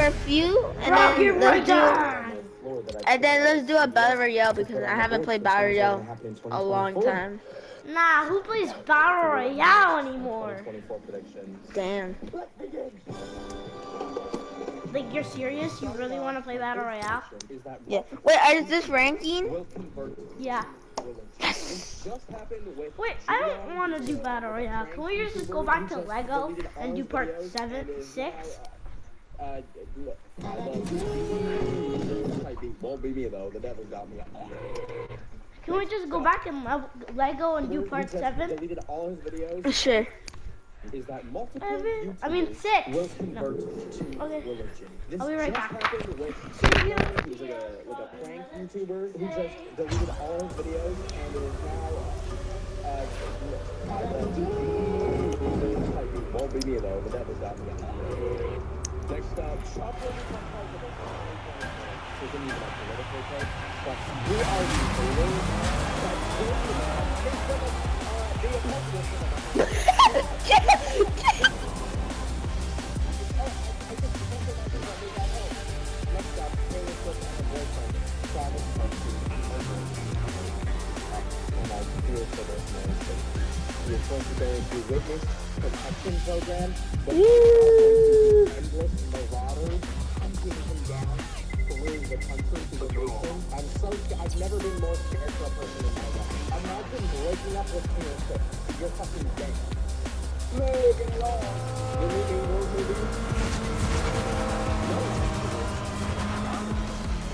a few, and then let's do a battle royale because I haven't played battle royale a long time. Nah, who plays battle royale anymore? Damn. Like, you're serious? You really want to play battle royale? Yeah. Wait, is this ranking? Yeah. Wait, I don't want to do battle royale. Can we just go back to Lego and do part 6? Won't be me though. The devil got me. Can we just go back in Lego and do part 7? Deleted all his videos. Sure. Is that multiple I mean 6. will convert to Okay. religion. This I'll be right just back. happened with he's like a prank YouTuber who just deleted all his videos and is now won't be me though. The devil got me. Next up, but who are you You're going to go into witness protection program, but endless marauders hunting him down through the country, through the nation. I've never been more scared for a person in my life. Imagine breaking up with Taylor Swift. You're fucking dead. Logan Law. You need a world movie? No.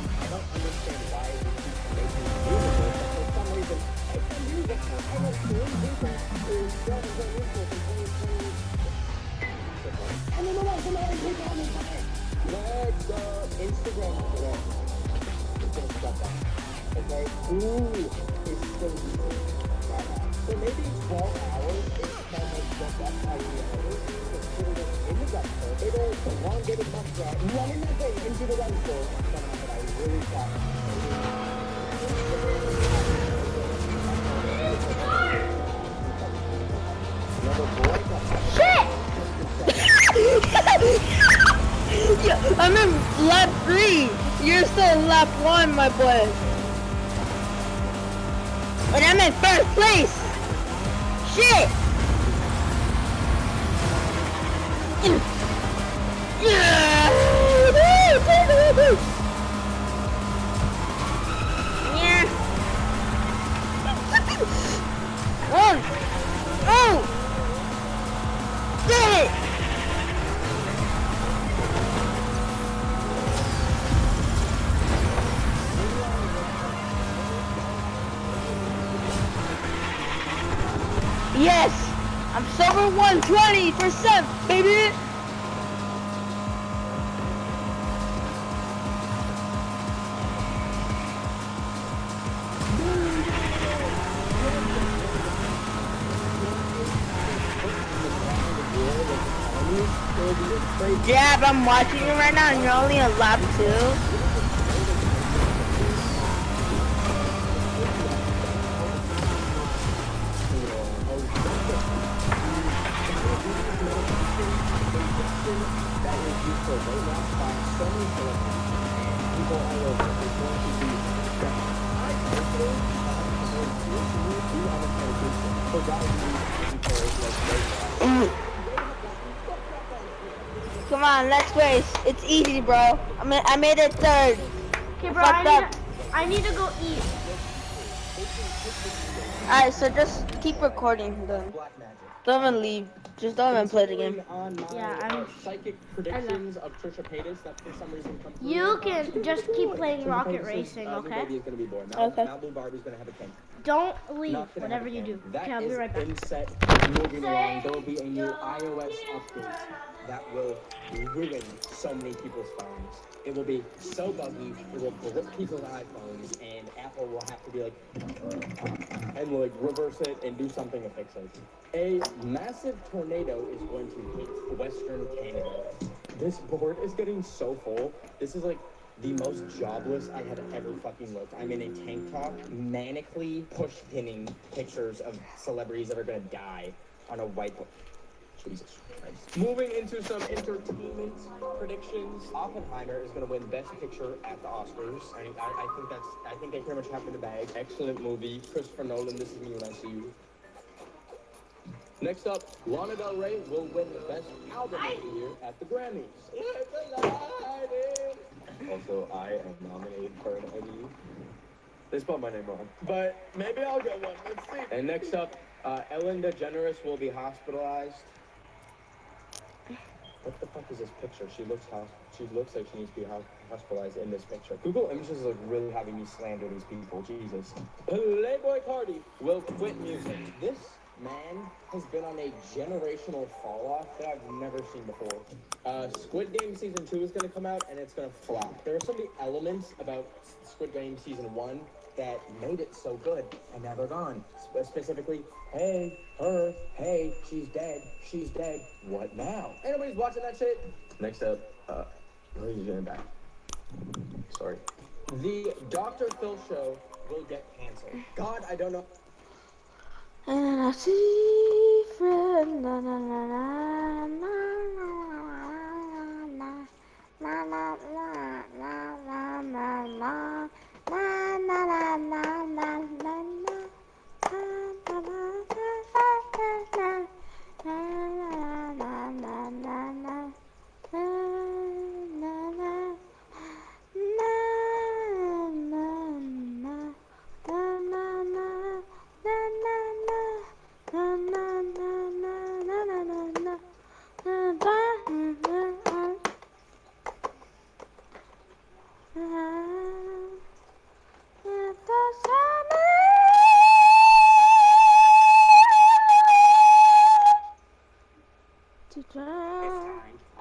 I don't understand why we keep making music, but for some reason, it's a music for almost 3 people is still the same music in 2020. I don't know why somebody keep on me. Let's Instagram today. It's gonna stop that. Okay? Ooh, it's still easy. So maybe 12 hours is kind of just that idea. Just put it in the dumpster. It'll elongated muskrat, run in that thing into the dumpster. Something that I really thought. Shit! Yeah, I'm in lap 3. You're still in lap 1, my boy. And I'm in first place. Shit. Yeah. One. Oh. Did it. Yes! I'm silver 120%, baby! Jab, I'm watching you right now and you're only on lap 2. Come on, let's race. It's easy, bro. I made it 3rd. Okay, bro, I need to go eat. Alright, so just keep recording then. Don't even leave. Just don't even play the game. Yeah, I'm psychic predictions of Trisha Paytas that for some reason come through. You can just keep playing Rocket Racing, okay? Baby is gonna be born. Okay. Malibu Barbie's gonna have a kid. Don't leave, whatever you do. Okay, I'll be right back. Inset, moving along. There will be a new iOS update that will ruin so many people's phones. It will be so buggy, it will grip people's iPhones, and Apple will have to be like, and like reverse it and do something to fix it. A massive tornado is going to hit Western Canada. This board is getting so full. This is like the most jobless I have ever fucking looked. I'm in a tank top, manically push pinning pictures of celebrities that are gonna die on a whiteboard. Jesus Christ. Moving into some entertainment predictions. Oppenheimer is going to win Best Picture at the Oscars. I think they pretty much have it in the bag. Excellent movie. Christopher Nolan, this is me when I see you. Next up, Lana Del Rey will win the Best Album of the Year at the Grammys. Also, I am nominated for an Emmy. They spelled my name wrong. But maybe I'll get one. Let's see. And next up, Ellen DeGeneres will be hospitalized. What the fuck is this picture? She looks like she needs to be hospitalized in this picture. Google Images is like really having me slander these people. Jesus. Playboy Cardi will quit music. This man has been on a generational fall off that I've never seen before. Squid Game Season 2 is going to come out and it's going to flop. There are so many elements about Squid Game Season 1 that made it so good, and now they're gone. Specifically, hey, her, hey, she's dead, what now? Anybody's watching that shit? Next up, where are you getting back? Sorry. The Dr. Phil show will get canceled. God, I don't know. And I see friend, na na na na na na na na na na na na na.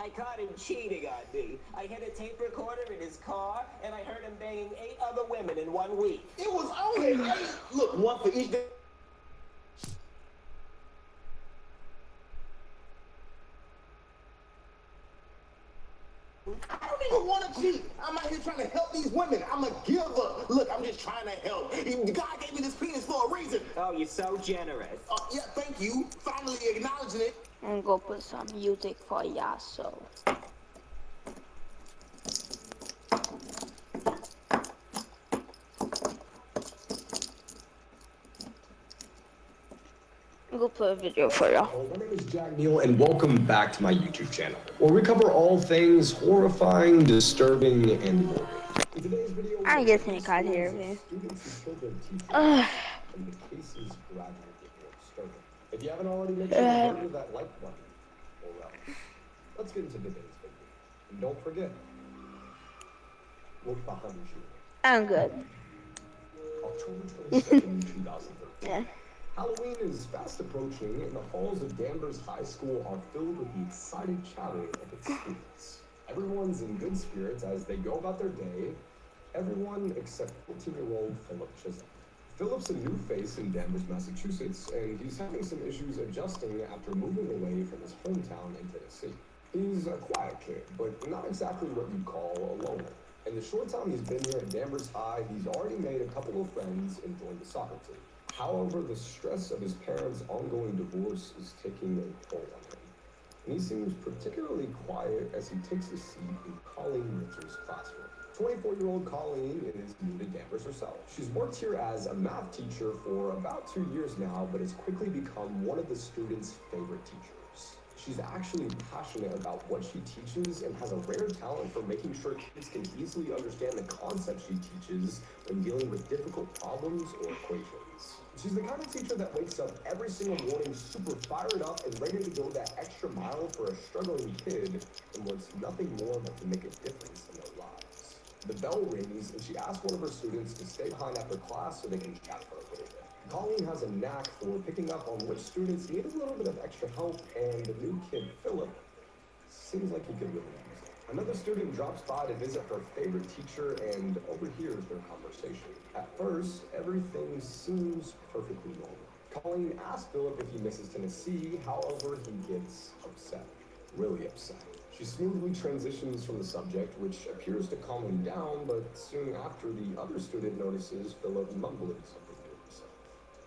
I caught him cheating on me. I hid a tape recorder in his car, and I heard him banging 8 other women in 1 week. It was only 8. Look, one for each day. I don't even want to cheat. I'm out here trying to help these women. I'm a giver. Look, I'm just trying to help. God gave me this penis for a reason. Oh, you're so generous. Yeah, thank you. Finally acknowledging it. And go put some music for ya, so. Go play a video for ya. My name is Jack Neal, and welcome back to my YouTube channel, where we cover all things horrifying, disturbing, and morbid. In today's video, I guess I got here, man. Students who killed their teachers, and the cases gradually get more disturbing. If you haven't already, make sure to hit that like button. Or else. Let's get into today's video. And don't forget, look behind you. I'm good. October 22nd, 2013. Yeah. Halloween is fast approaching, and the halls of Danvers High School are filled with the excited chattering of its students. Everyone's in good spirits as they go about their day. Everyone except 14-year-old Philip Chisholm. Philip's a new face in Danvers, Massachusetts, and he's having some issues adjusting after moving away from his hometown in Tennessee. He's a quiet kid, but not exactly what you'd call a loner. In the short time he's been here at Danvers High, he's already made a couple of friends and joined the soccer team. However, the stress of his parents' ongoing divorce is taking a toll on him. And he seems particularly quiet as he takes a seat in Colleen Richards' classroom. 24-year-old Colleen is new to Danvers herself. She's worked here as a math teacher for about 2 years now, but has quickly become one of the students' favorite teachers. She's actually passionate about what she teaches and has a rare talent for making sure kids can easily understand the concepts she teaches when dealing with difficult problems or equations. She's the kind of teacher that wakes up every single morning super fired up and ready to go that extra mile for a struggling kid and wants nothing more than to make a difference in their lives. The bell rings and she asks one of her students to stay behind after class so they can chat for a little bit. Colleen has a knack for picking up on which students need a little bit of extra help, and the new kid, Philip, seems like he could really use it. Another student drops by to visit her favorite teacher and overhears their conversation. At first, everything seems perfectly normal. Colleen asks Philip if he misses Tennessee, however, he gets upset. Really upset. She smoothly transitions from the subject, which appears to calm him down, but soon after, the other student notices Philip mumbling something to himself.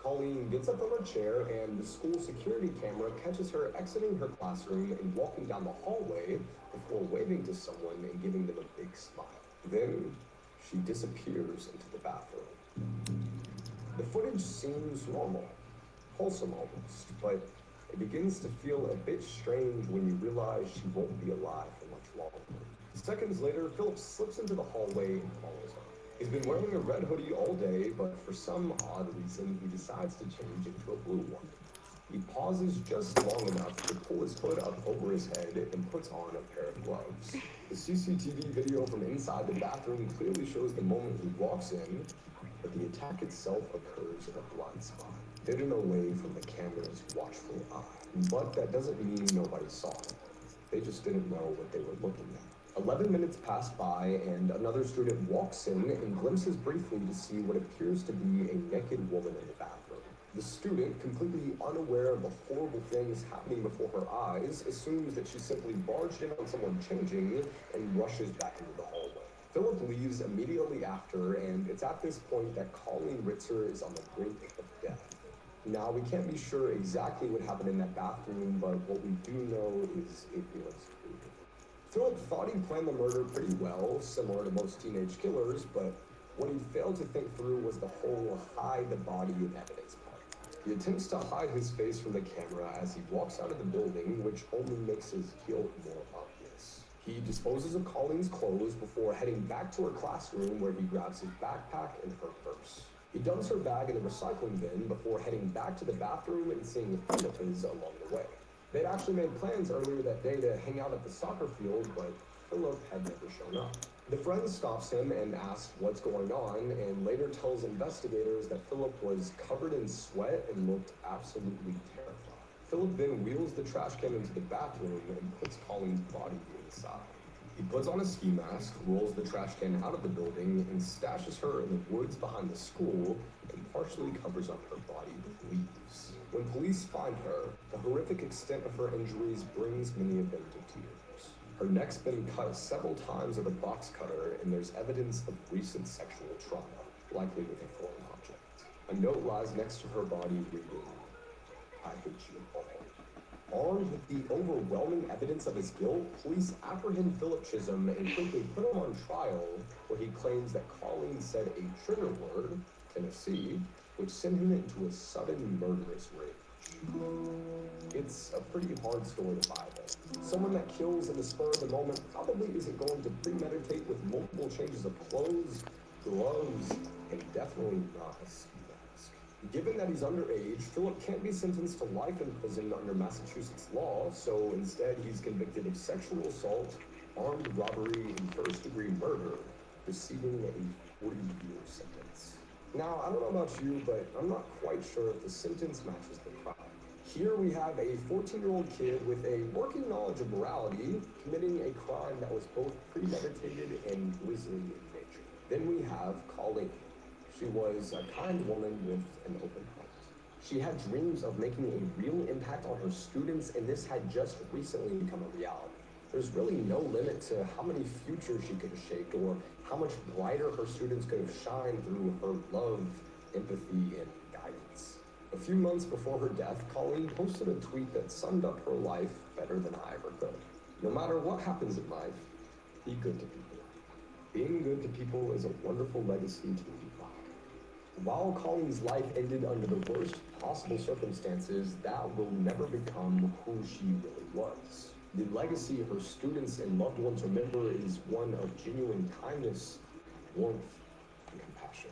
Colleen gets up from her chair and the school security camera catches her exiting her classroom and walking down the hallway before waving to someone and giving them a big smile. Then she disappears into the bathroom. The footage seems normal, wholesome almost, but it begins to feel a bit strange when you realize she won't be alive for much longer. Seconds later, Philip slips into the hallway and follows her. He's been wearing a red hoodie all day, but for some odd reason, he decides to change it to a blue one. He pauses just long enough to pull his hood up over his head and puts on a pair of gloves. The CCTV video from inside the bathroom clearly shows the moment he walks in, but the attack itself occurs in a blind spot, hidden away from the camera's watchful eye. But that doesn't mean nobody saw it. They just didn't know what they were looking at. 11 minutes pass by and another student walks in and glimpses briefly to see what appears to be a naked woman in the bathroom. The student, completely unaware of the horrible things happening before her eyes, assumes that she simply barged in on someone changing and rushes back into the hallway. Philip leaves immediately after, and it's at this point that Colleen Ritzer is on the brink of death. Now, we can't be sure exactly what happened in that bathroom, but what we do know is it was brutal. Philip thought he planned the murder pretty well, similar to most teenage killers, but what he failed to think through was the whole hide the body in evidence part. He attempts to hide his face from the camera as he walks out of the building, which only makes his guilt more obvious. He disposes of Colleen's clothes before heading back to her classroom where he grabs his backpack and her purse. He dumps her bag in the recycling bin before heading back to the bathroom and seeing a friend of his along the way. They'd actually made plans earlier that day to hang out at the soccer field, but Philip had never shown up. The friend stops him and asks what's going on, and later tells investigators that Philip was covered in sweat and looked absolutely terrified. Philip then wheels the trash can into the bathroom and puts Colleen's body inside. He puts on a ski mask, rolls the trash can out of the building, and stashes her in the woods behind the school and partially covers up her body with leaves. When police find her, the horrific extent of her injuries brings many of them to tears. Her neck's been cut several times with a box cutter, and there's evidence of recent sexual trauma, likely with a foreign object. A note lies next to her body reading, "I hate you all." Armed with the overwhelming evidence of his guilt, police apprehend Philip Chisholm and quickly put him on trial, where he claims that Colleen said a trigger word, Tennessee, which sent him into a sudden murderous rage. It's a pretty hard story to buy, though. Someone that kills in the spur of the moment probably isn't going to premeditate with multiple changes of clothes, gloves, and definitely not a ski mask. Given that he's underage, Philip can't be sentenced to life in prison under Massachusetts law, so instead he's convicted of sexual assault, armed robbery, and first-degree murder, receiving a 40-year sentence. Now, I don't know about you, but I'm not quite sure if the sentence matches the crime. Here we have a 14-year-old kid with a working knowledge of morality committing a crime that was both premeditated and grisly in nature. Then we have Colleen. She was a kind woman with an open heart. She had dreams of making a real impact on her students, and this had just recently become a reality. There's really no limit to how many futures she could have shaped or how much brighter her students could have shined through her love, empathy, and guidance. A few months before her death, Colleen posted a tweet that summed up her life better than I ever could. No matter what happens in life, be good to people. Being good to people is a wonderful legacy to leave behind. While Colleen's life ended under the worst possible circumstances, that will never become who she really was. The legacy her students and loved ones remember is one of genuine kindness, warmth, and compassion.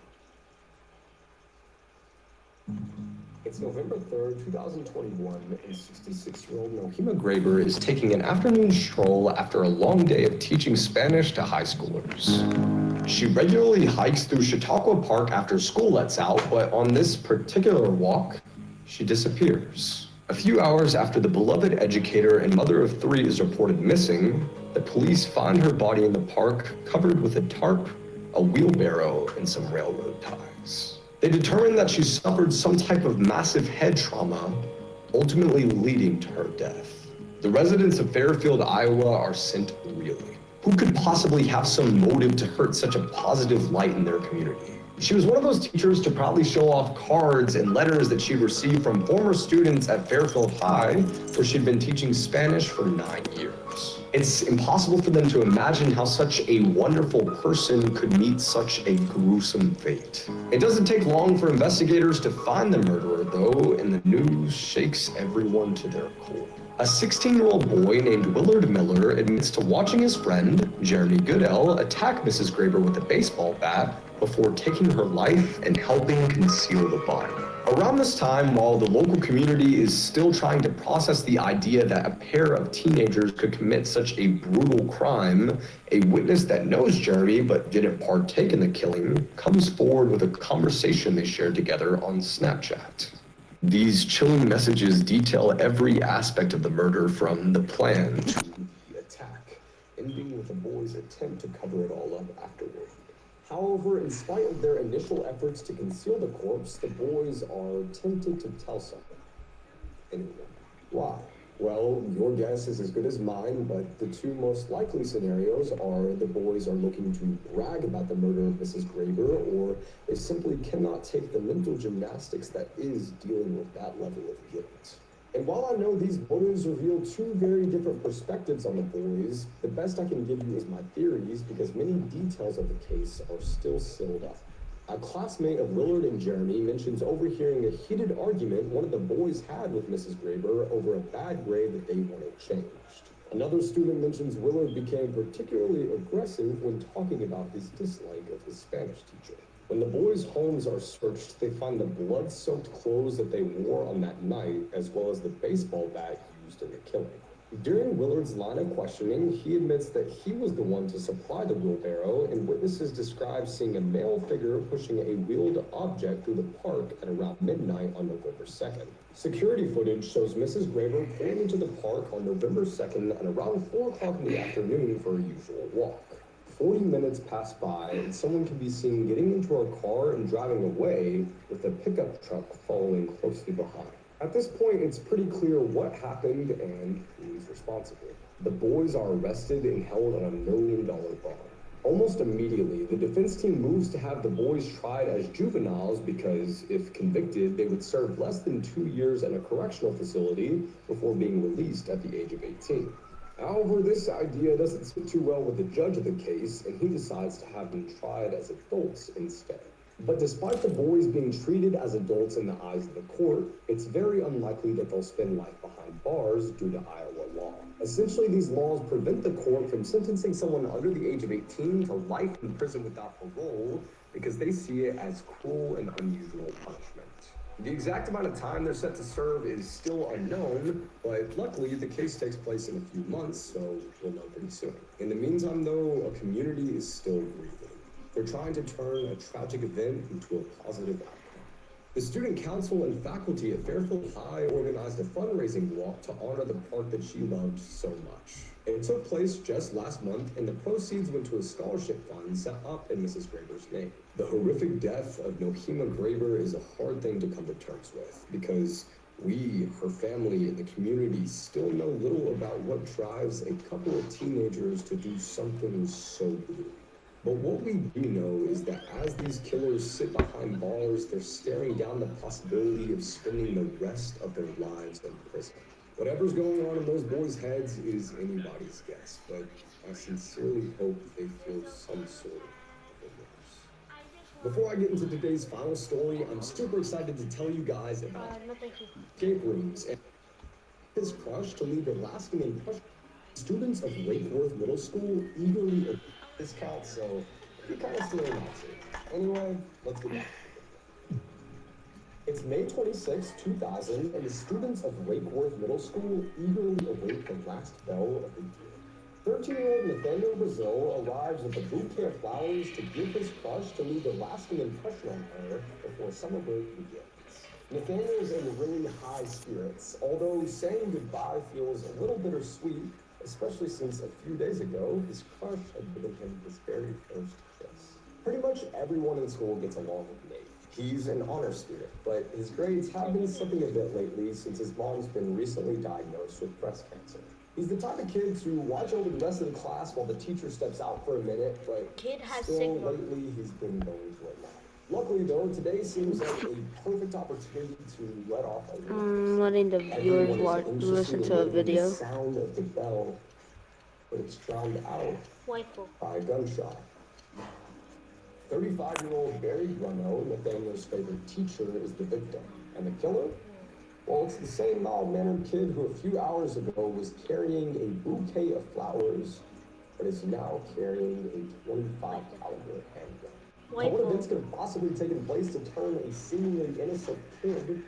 It's November 3rd, 2021, and 66-year-old Nohima Graber is taking an afternoon stroll after a long day of teaching Spanish to high schoolers. She regularly hikes through Chautauqua Park after school lets out, but on this particular walk, she disappears. A few hours after the beloved educator and mother of three is reported missing, the police find her body in the park covered with a tarp, a wheelbarrow, and some railroad ties. They determine that she suffered some type of massive head trauma, ultimately leading to her death. The residents of Fairfield, Iowa are sent reeling. Who could possibly have some motive to hurt such a positive light in their community? She was one of those teachers to proudly show off cards and letters that she'd received from former students at Fairfield High, where she'd been teaching Spanish for 9 years. It's impossible for them to imagine how such a wonderful person could meet such a gruesome fate. It doesn't take long for investigators to find the murderer, though, and the news shakes everyone to their core. A 16-year-old boy named Willard Miller admits to watching his friend, Jeremy Goodell, attack Mrs. Graber with a baseball bat before taking her life and helping conceal the body. Around this time, while the local community is still trying to process the idea that a pair of teenagers could commit such a brutal crime, a witness that knows Jeremy but didn't partake in the killing comes forward with a conversation they shared together on Snapchat. These chilling messages detail every aspect of the murder, from the plan to the attack, ending with the boys' attempt to cover it all up afterward. However, in spite of their initial efforts to conceal the corpse, the boys are tempted to tell someone. Anyone. Why? Well, your guess is as good as mine, but the two most likely scenarios are the boys are looking to brag about the murder of Mrs. Graber, or they simply cannot take the mental gymnastics that is dealing with that level of guilt. And while I know these motives reveal two very different perspectives on the boys, the best I can give you is my theories, because many details of the case are still sealed up. A classmate of Willard and Jeremy mentions overhearing a heated argument one of the boys had with Mrs. Graber over a bad grade that they wanted changed. Another student mentions Willard became particularly aggressive when talking about his dislike of his Spanish teacher. When the boys' homes are searched, they find the blood-soaked clothes that they wore on that night, as well as the baseball bat used in the killing. During Willard's line of questioning, he admits that he was the one to supply the wheelbarrow, and witnesses describe seeing a male figure pushing a wheeled object through the park at around midnight on November 2nd. Security footage shows Mrs. Graber pulling into the park on November 2nd at around 4 o'clock in the afternoon for a usual walk. 40 minutes pass by, and someone can be seen getting into her car and driving away, with a pickup truck following closely behind. At this point, it's pretty clear what happened and who's responsible. The boys are arrested and held on $1 million bond. Almost immediately, the defense team moves to have the boys tried as juveniles because, if convicted, they would serve less than 2 years in a correctional facility before being released at the age of 18. However, this idea doesn't sit too well with the judge of the case, and he decides to have them tried as adults instead. But despite the boys being treated as adults in the eyes of the court, it's very unlikely that they'll spend life behind bars due to Iowa law. Essentially, these laws prevent the court from sentencing someone under the age of 18 to life in prison without parole, because they see it as cruel and unusual punishment. The exact amount of time they're set to serve is still unknown, but luckily the case takes place in a few months, so we'll know pretty soon. In the meantime, though, a community is still grieving. They're trying to turn a tragic event into a positive outcome. The student council and faculty at Fairfield High organized a fundraising walk to honor the park that she loved so much. It took place just last month, and the proceeds went to a scholarship fund set up in Mrs. Graber's name. The horrific death of Nohema Graber is a hard thing to come to terms with, because we, her family, and the community still know little about what drives a couple of teenagers to do something so brutal. But what we do know is that as these killers sit behind bars, they're staring down the possibility of spending the rest of their lives in prison. Whatever's going on in those boys' heads is anybody's guess, but I sincerely hope they feel some sort of remorse. Before I get into today's final story, I'm super excited to tell you guys about escape rooms and his crush to leave a lasting impression. Students of Lakeworth Middle School eagerly discount, so you kind of still not to. Anyway, let's get back. It's May 26, 2000, and the students of Lakeworth Middle School eagerly await the last bell of the year. 13-year-old Nathaniel Brazil arrives with a bouquet of flowers to give his crush to leave a lasting impression on her before summer break begins. Nathaniel's in really high spirits, although saying goodbye feels a little bittersweet, especially since a few days ago, his crush had given him his very first kiss. Pretty much everyone in school gets along with Nate. He's an honor student, but his grades have been slipping a bit lately since his mom's been recently diagnosed with breast cancer. He's the type of kid to watch over the rest of the class while the teacher steps out for a minute, but Kid has still signal. lately he's been going to a lot. Luckily, though, today seems like a perfect opportunity to let off a little. I'm letting the viewers watch, listen to a video. The sound of the bell, but it's drowned out Waifu. by a gunshot. 35-year-old Barry Grunow, Nathaniel's favorite teacher, is the victim. And the killer? Well, it's the same mild-mannered kid who a few hours ago was carrying a bouquet of flowers, but is now carrying a 25 caliber handgun. Now, what events could have possibly taken place to turn a seemingly innocent kid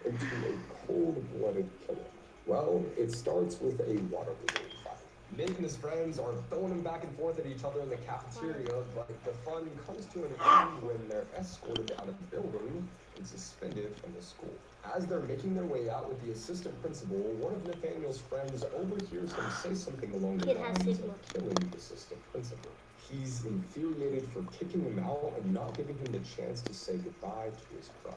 into a cold-blooded killer? Well, it starts with a water balloon fight. Nate and his friends are throwing them back and forth at each other in the cafeteria, but the fun comes to an end when they're escorted out of the building and suspended from the school. As they're making their way out with the assistant principal, one of Nathaniel's friends overhears him say something along the lines of killing the assistant principal. He's infuriated for kicking him out and not giving him the chance to say goodbye to his crush.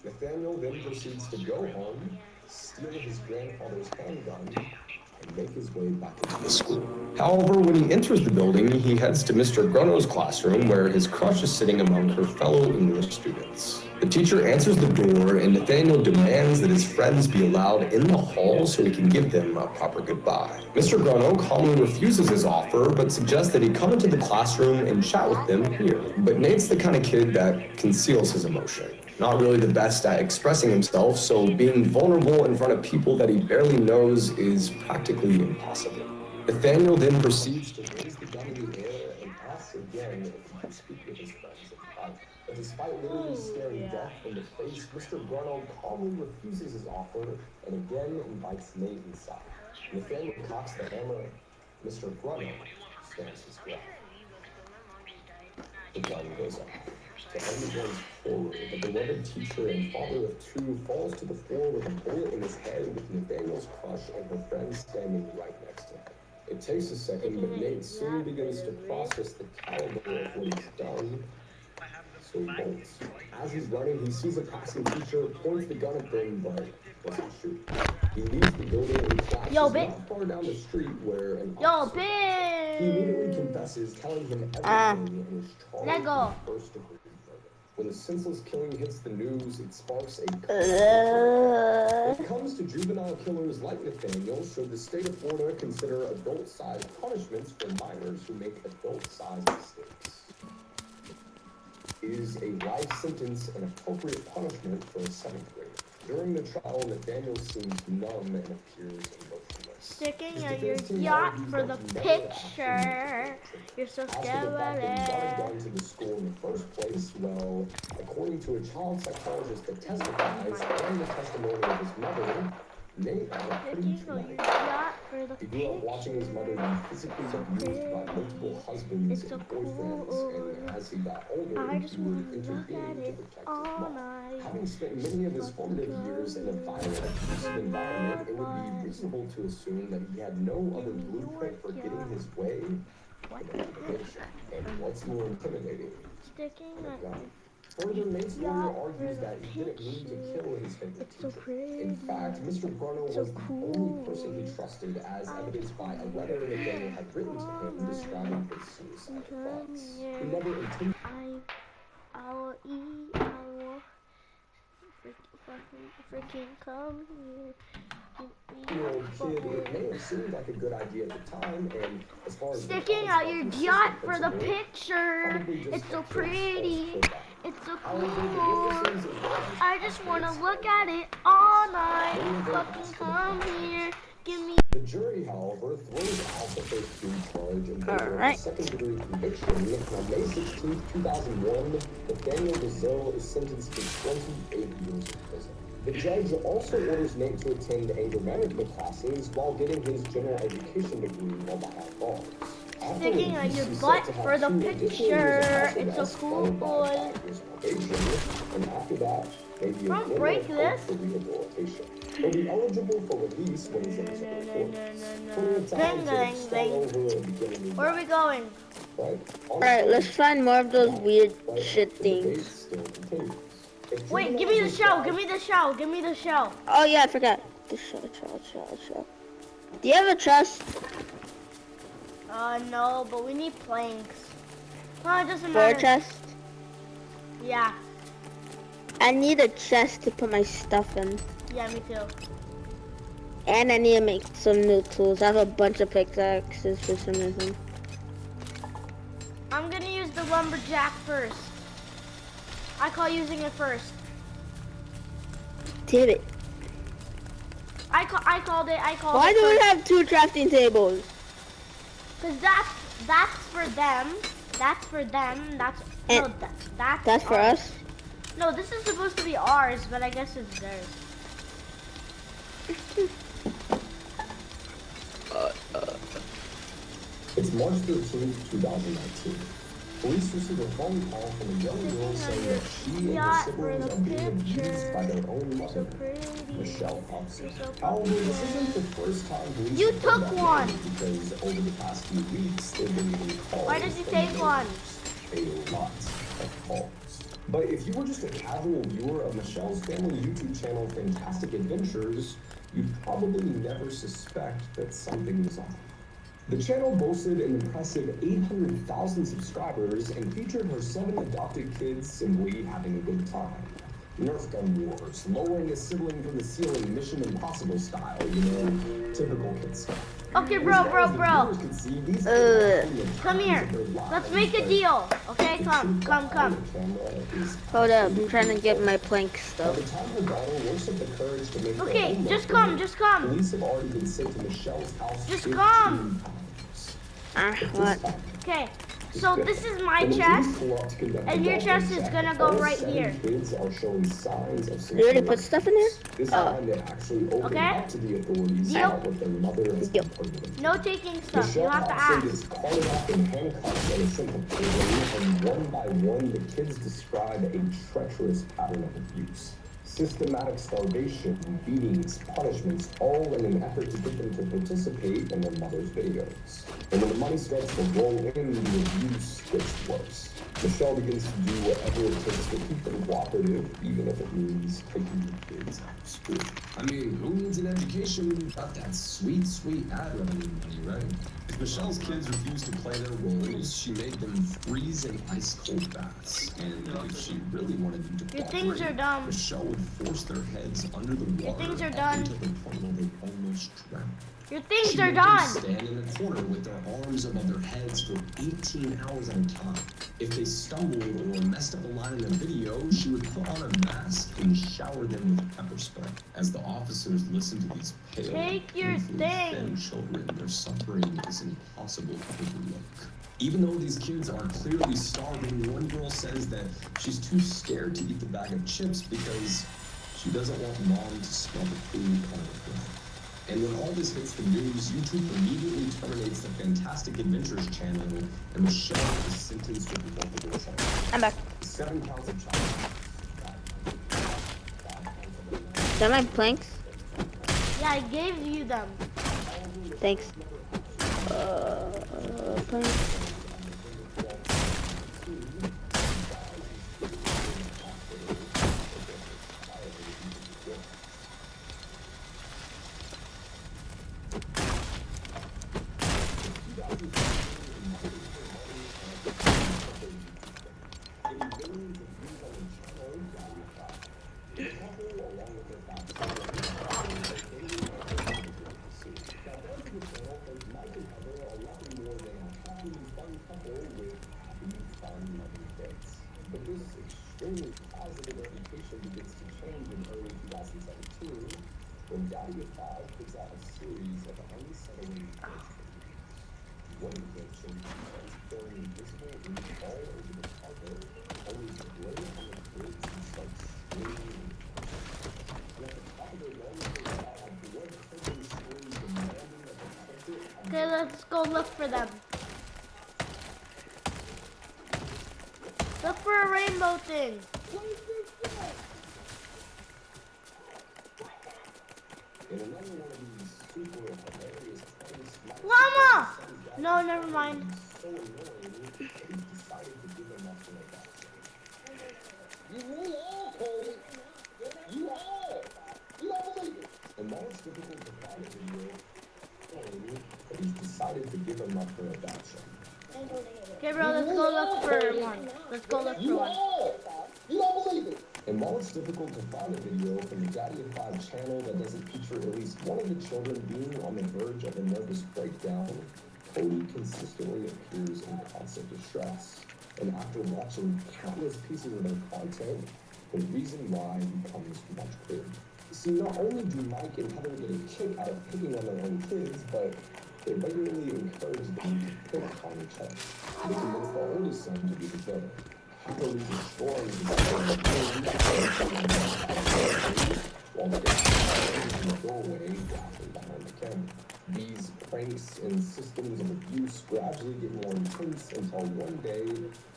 Nathaniel then proceeds to go home, steal his grandfather's handgun, and make his way back into the school. However, when he enters the building, he heads to Mr. Grunow's classroom where his crush is sitting among her fellow English students. The teacher answers the door and Nathaniel demands that his friends be allowed in the hall so he can give them a proper goodbye. Mr. Grunow calmly refuses his offer, but suggests that he come into the classroom and chat with them here. But Nate's the kind of kid that conceals his emotion. Not really the best at expressing himself, so being vulnerable in front of people that he barely knows is practically impossible. Nathaniel then proceeds to raise the gun in the air and asks again if he can speak with his friends at the fight. But despite literally staring death in the face, Mr. Grunow calmly refuses his offer and again invites Nate inside. Nathaniel cocks the hammer. Mr. Grunow stands his ground. The gun goes off. The enemy runs forward. The beloved teacher and father of two falls to the floor with a bullet in his head with Nathaniel's crush and her friend standing right next to him. It takes a second, but Nate soon begins to process the caliber of what he's done, so he bolts. As he's running, he sees a passing teacher, points the gun at them, but doesn't shoot. He leaves the building and collapses not far down the street where an officer he immediately confesses, telling him everything and is charged with first-degree murder. When the senseless killing hits the news, it sparks a When it comes to juvenile killers like Nathaniel, should the state of Florida consider adult-sized punishments for minors who make adult-sized mistakes? Is a life sentence an appropriate punishment for a 7th grader? During the trial, Nathaniel seems numb and appears emotionless. Sticking at your yacht for the picture. You're so scared. Gun to the school in the first place, well, according to a child psychologist that testifies and the testimony of his mother, Nate had a pretty traumatic childhood. He grew up watching his mother be physically abused by multiple husbands and boyfriends, and as he got older, he would intervene to protect his mom. Having spent many of his formative years in a violent, abusive environment, it would be reasonable to assume that he had no other blueprint for getting his way than intimidation. And what's more intimidating than a gun? Further, Nate's lawyer argues that he didn't mean to kill his favorite teacher. In fact, Mr. Grunow was the only person he trusted, as evidenced by a letter that Nathaniel had written to him describing his suicidal thoughts. He never intended. I will freaking come here. Kid, it may have seemed like a good idea at the time, and as far as sticking out your yacht for the picture. It's so pretty. It's so cool. I just want to look at it all night. Fucking come here. Give me. The jury, however, throws out the first-degree charge and favor of a second-degree conviction. On May 16, 2001, Nathaniel Brazil is sentenced to 28 years in prison. The judge also orders Nate to attend anger management classes while getting his general education degree while behind bars. Sticking on your butt for the picture. It's so cool, boy. And after that, maybe Don't break this. For rehabilitation. He'll be eligible for release when he's in his early 40s. Bang, bang, bang. Where are we going? Alright, let's find more of those weird shit things. Wait, give me the shell. Give me the shell. Give me the shell. Oh yeah, I forgot. The shell. Do you have a chest? No, but we need planks. Oh, it doesn't For a matter. chest? Yeah. I need a chest to put my stuff in. Yeah, me too. And I need to make some new tools. I have a bunch of pickaxes for some reason. I'm gonna use the lumberjack first. I call using it first. Damn it. I called it. Why do we have 2 crafting tables? Cause that's for them. That's for them. That's That's for ours. us? No, this is supposed to be ours, but I guess it's theirs. It's March 13th, 2019. Police received a phone call from a young girl saying that she and her siblings are being abused by their own mother, Michelle Thompson. However, this isn't the first time police You have took done that one. because over the past few weeks, they've been getting calls. Why did you from take one? neighbors. A lot of calls. But if you were just a casual viewer of Michelle's family YouTube channel, Fantastic Adventures, you'd probably never suspect that something was off. The channel boasted an impressive 800,000 subscribers and featured her 7 adopted kids simply having a good time. Nerf gun wars, lowering a sibling from the ceiling, Mission Impossible style, typical kid stuff. Okay, bro. Come here. Let's make a deal. Okay, come. Hold up, I'm trying to get my plank stuff. Okay, just come. Police have already been sent to Michelle's house. Just come. What? Okay, so this is my chest, and your chest is gonna go right here. You already put stuff in there? Okay? Deal? No taking stuff. You have to ask. One by one, the kids describe a treacherous pattern of abuse. Systematic starvation, beatings, punishments, all in an effort to get them to participate in their mother's videos. And when the money starts to roll in, the abuse gets worse. Michelle begins to do whatever it takes to keep them cooperative, even if it means taking the kids out of school. I mean, who needs an education when you've got that sweet ad revenue money, right? If Michelle's kids refused to play their roles, she made them freeze in ice-cold baths. And if she really wanted them to Your cooperate, things are dumb. Michelle would force their heads under the water. Your things are done. To the point where they almost drowned. Your things She are made them done. stand in a corner with their arms above their heads for 18 hours at a time. If they stumbled or messed up a line in a video, she would put on a mask and shower them with pepper spray. As the officers listened to these pale, Take your painfully thing. thin children, their suffering is impossible to overlook. Even though these kids are clearly starving, one girl says that she's too scared to eat the bag of chips because she doesn't want mom to smell the food on her breath. And when all this hits the news, YouTube immediately terminates the Fantastic Adventures channel, and Michelle is sentenced to multiple charges. I'm back. 7 counts of child. Is that my planks? Yeah, I gave you them. Thanks. Planks. But this extremely positive reputation begins to change in early 2017 when Daddy of 5 puts out a series of unsettling videos. One addiction is throwing invisible ink all over the carpet, only to blame it on the kids and start screaming. And at the top of their lungs, they have blood-curdling screams demanding that the carpet. Okay, let's go look for them. Look for a rainbow thing. Llama! No, never mind. And while it's difficult to find a video, but he's decided to give him up for adoption. Okay, bro, let's go look for one. Let's go look for one. You don't believe it? And while it's difficult to find a video from the Daddy of Five channel that doesn't feature at least one of the children being on the verge of a nervous breakdown, Cody consistently appears in constant distress. And after watching countless pieces of their content, the reason why becomes much clearer. See, not only do Mike and Heather get a kick out of picking on their own kids, but they regularly encourage them to pick on each other. They convince the oldest son to be the villain. Happily destroying the while the dad in the doorway laughing behind the camera. These pranks and systems of abuse gradually get more intense until one day,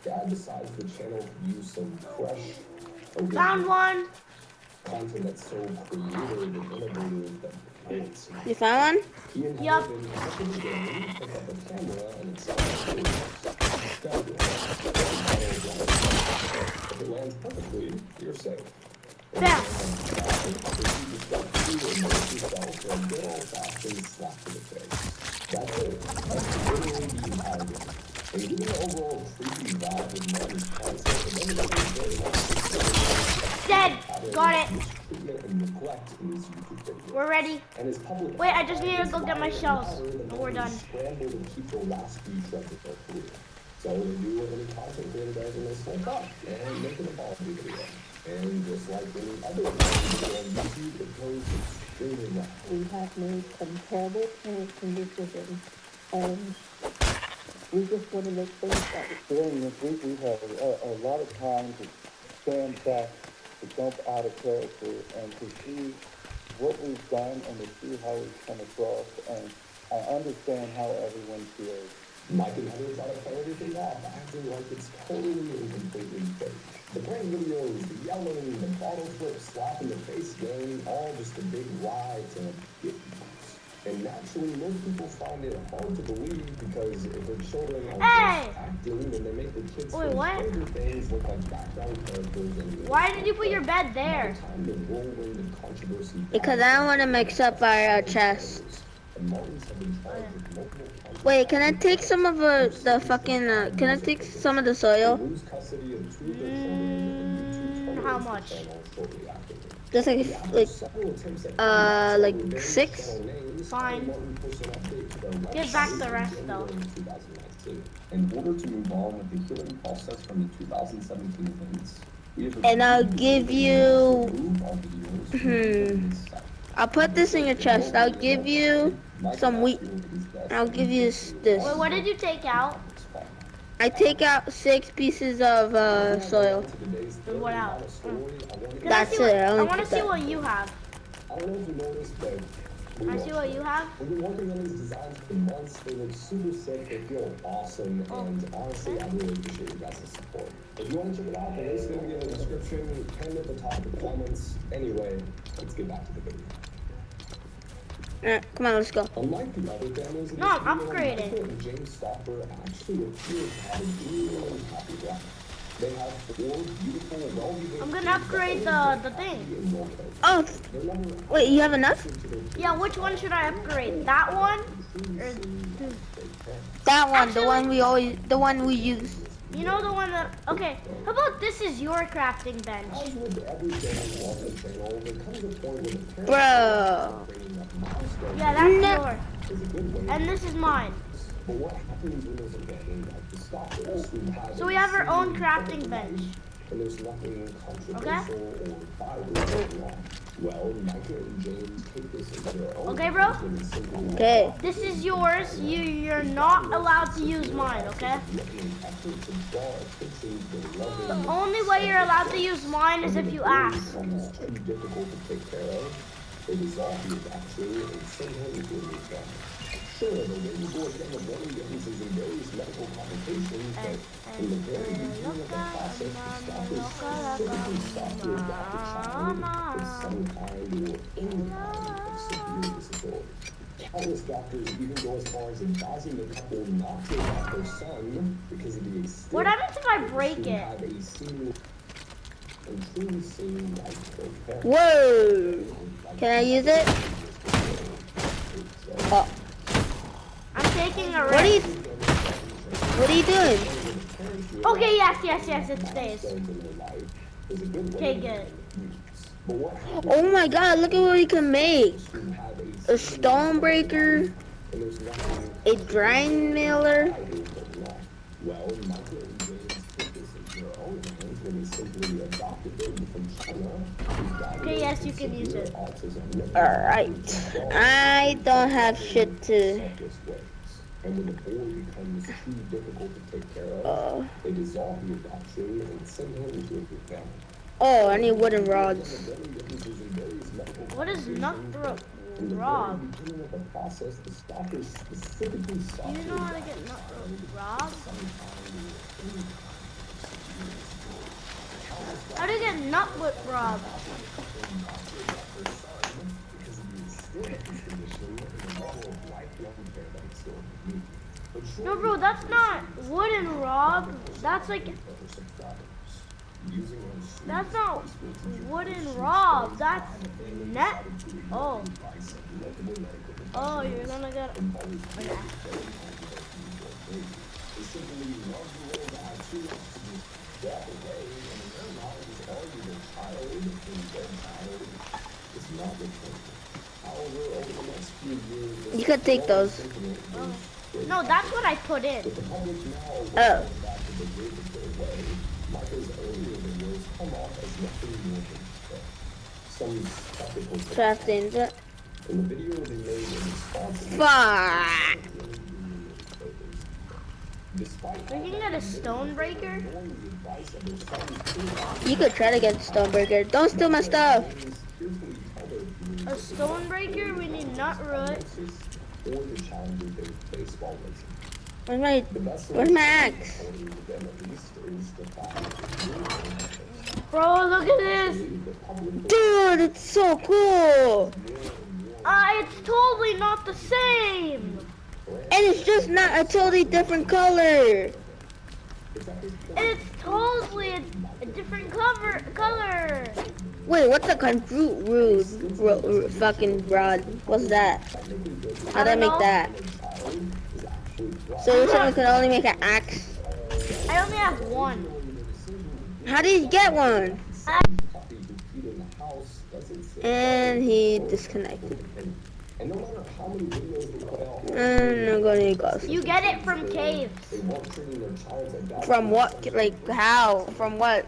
Dad decides the channel could use some fresh, Found one. content that's so creative and innovative that parents. You found one? He and Yup. Heather then hop in the game, pick up a camera, and accelerate. If it lands perfectly, you're safe. Bam. That's it. That's literally the entire game. And given the overall creepy vibe of Martin's concept, the benefit is very Dead. Got it. mistreatment and neglect in his YouTube videos. We're ready. And his public Wait, I just need to go get my shells. We're done. Scramble to keep the last few shreds of their career. So they do what any content creator does and they slip up and make an apology video. And just like any other video on YouTube, it goes extremely well. We have made some terrible parenting decisions, and we just want to make things better. During this week, we've had a lot of time to stand back, to jump out of character, and to see what we've done and to see how we've come across. And I understand how everyone feels. Mike and Heather try to play everything off, acting like it's totally and completely fake. The prank videos, the yelling, the bottle flip, slap in the face game, all just a big lie to get views. And naturally, most people find it hard to believe because if their children are just acting, then they make the kids Wait, what? favorite things look like background characters. And Why did you put your bed there? time to roll into controversy. Because I don't want to mix up our chests. And Martins have been charged with multiple counts. Wait, can I take some of the fucking, can I take some of the soil? Lose custody of two of their children and YouTube How terminates the much? channel shortly afterward. Just like 6? Fine. Give back the rest, though. In order to move on with the healing process from the 2017 events, we have And I'll give you, remove our videos. I'll put this in your chest. I'll give you some wheat. I'll give you this. Wait, what did you take out? I take out 6 pieces of soil. And what else? That's it. I want to see what you have. I don't know if you noticed, but I see what you have. we've been working on these designs for months. They look super sick. They feel awesome. And honestly, I really appreciate you guys' support. If you want to check it out, the link's going to be in the description, pinned at the top of the comments. Anyway, let's get back to the video. Alright, come on, let's go. Unlike the other families in No, this I'm video, upgrading. Michael and James Stopper actually appear to have a genuinely happy life. They have 4 beautiful, well-behaved I'm gonna upgrade the thing. and well-cared. Oh, They're never wait, you have enough? Yeah, which one should I upgrade? That one? Or That one, the one we use. you know the one that? Okay. How about this is your crafting bench? As with every family on the channel, there comes a point where the parents Bro. creating that milestone Yeah, that's No. yours. is a good way. And this is mine. But what happens when there's a gang like the Stoppers who have So a we have our own single crafting public bench. life, and there's nothing controversial or violent going on? Well, Micah and James take this into their own Okay, bro? hands with a simple Okay. This is yours. You're not allowed to use mine, okay? making an effort to draw attention to the loving The only way you're allowed to use mine is if you ask. becomes too difficult to take care of. They dissolve the vaccine and send him to a new family. Sure, the baby boy getting the brain differences and various medical complications, but in the very beginning of the process, the Stoppers specifically stopped to adopt a child with some kind or any kind of severe disability. Countless doctors even go as far as advising the couple not to adopt their son because of the extent What happens if I break to it? have a seeming and truly seem like their parents. Whoa. Can I use it? Oh. I'm taking a What are you, risk. what are you doing? Okay, yes, it stays. is a good way Okay, to good. use. But what happens Oh my god, look at what we can make. is you have A stone breaker, and there's nothing a drying mailer. I do but wrong. Well, Michael and James took this into their own hands when they simply adopted baby from China. who's diagnosed Okay, yes, you with can use severe it. autism. Alright. I don't have shit to... Selfless ways. And when the boy becomes too difficult to take care of, they dissolve the adoption and send him to a good family. Oh, I need wooden rods. What is nut rob? From the very beginning of the process, the stalkers specifically sought Do you to know how to adopt get the nut child rob? sometime How do you get nut rob? because of the extent of this condition and the level of lifelong care that it still needs. But No, bro, that's not wooden rob. That's like, that's not wooden rob. That's net. Oh. Oh, you're gonna get. Okay. You could take those. No, that's what I put in. Oh. Crafting that. Fuck. We can get a stone breaker. You could try to get Stonebreaker. Don't steal my stuff. A stone breaker. We need nut root. Where's my axe? Bro, look at this. Dude, it's so cool. It's totally not the same. And it's just not a totally different color. It's totally a different color. Wait, what's a root fucking rod? What's that? How did I make that? So you're saying we can only make an axe? I only have one. How did you get one? And he disconnected. And I'm gonna go. You get it from caves. From what? Like how? From what?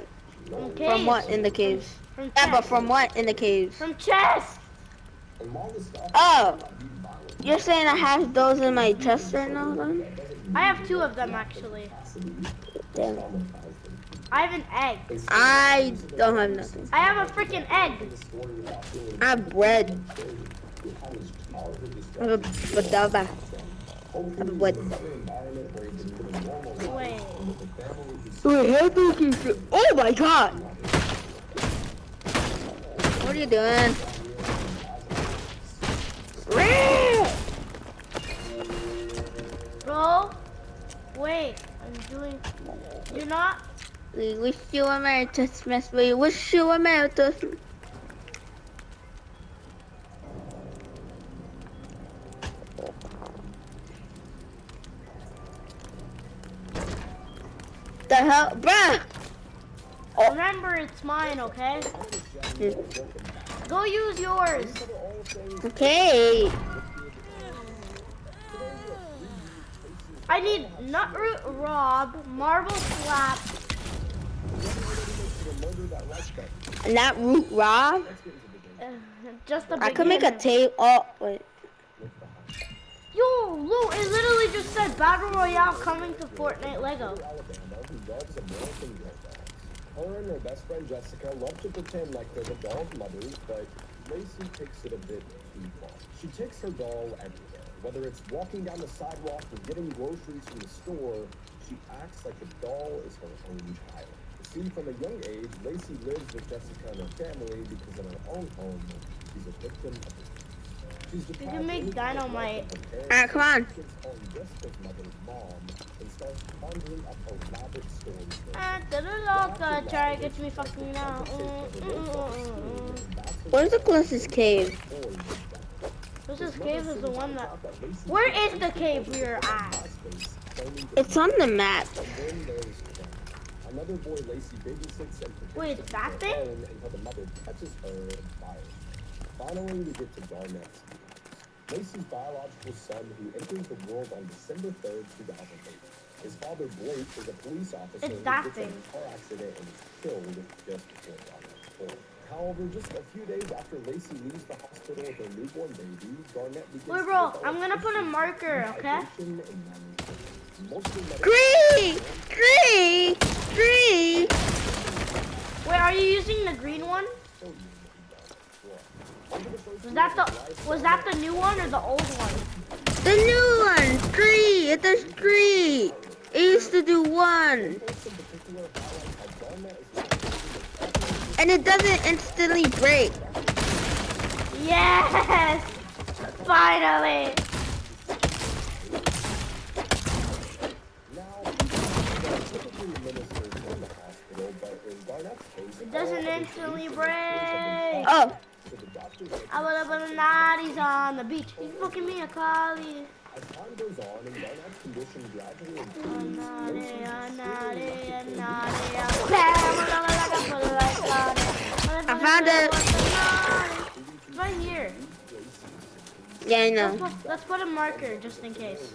From caves. From what in the caves? From Yeah, but chests. from what in the caves? From chests. Oh, you're saying I have those in my chest right now, then? I have two of them actually. Damn. I have an egg. I don't have nothing. I have a freaking egg. I have bread. I have a badaba. I have bread. Wait. Wait, how do you get... Oh my god! What are you doing? Bro, wait. I'm doing. You're not. We wish you a Merry Christmas. We wish you a Merry Christmas. The hell, bruh! Remember, it's mine, okay? Go use yours. Okay. I need nutroot rob, marble slap. And that root rob? Just a I could make a beginner. tape. Oh, wait. Yo, Lou, it literally just said Battle Royale coming to Fortnite Lego. Her and her best friend Jessica love to pretend like they're the doll's mothers, but Lacey takes it a bit too far. She takes her doll everywhere. Whether it's walking down the sidewalk or getting groceries from the store, she acts like the doll is her own child. You see, from a young age, Lacey lives with Jessica and her family because in her own home, she's a victim of abuse. She's You can make dynamite. Alright, come on. Try to get me fucking now. Where's the closest cave? This cave is the one that. Where is the cave we are at? It's on the map. Another boy, Lacey, babysits and protects Wait, her that thing? alone until the mother catches her and fires. Finally, we get to Garnett's news. Lacey's biological son, who enters the world on December 3rd, 2008. His father, Blake, is a police officer It's who that gets in thing. a car accident and is killed just before Garnett was born. However, just a few days after Lacey leaves the hospital with her newborn baby, Garnett begins Wait, to bro, develop I'm gonna put a issues marker, with okay? dehydration and malnutrition. Mostly medical. Green. Wait, are you using the green one? Was that the new one or the old one? The new one. 3. It does 3. It used to do 1. And it doesn't instantly break. Yes! Finally! It doesn't instantly break. Oh. I would have been naughties on the beach. He's booking me a collie. As time goes on and Garnett's condition gradually improves, I found it. It's right here. Yeah, I know. Let's put a marker just in case.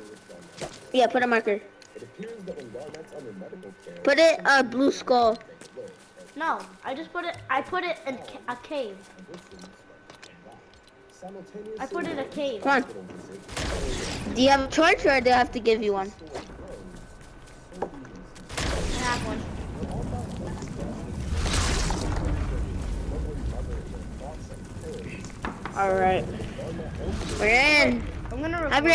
Yeah, put a marker. it appears that when Garnett's under medical care, Put it a blue skull. No, I put it in a cave. I put it in a cave. Come on. Do you have a torch or do I have to give you one? I have one. Alright. We're in. I'm gonna Have your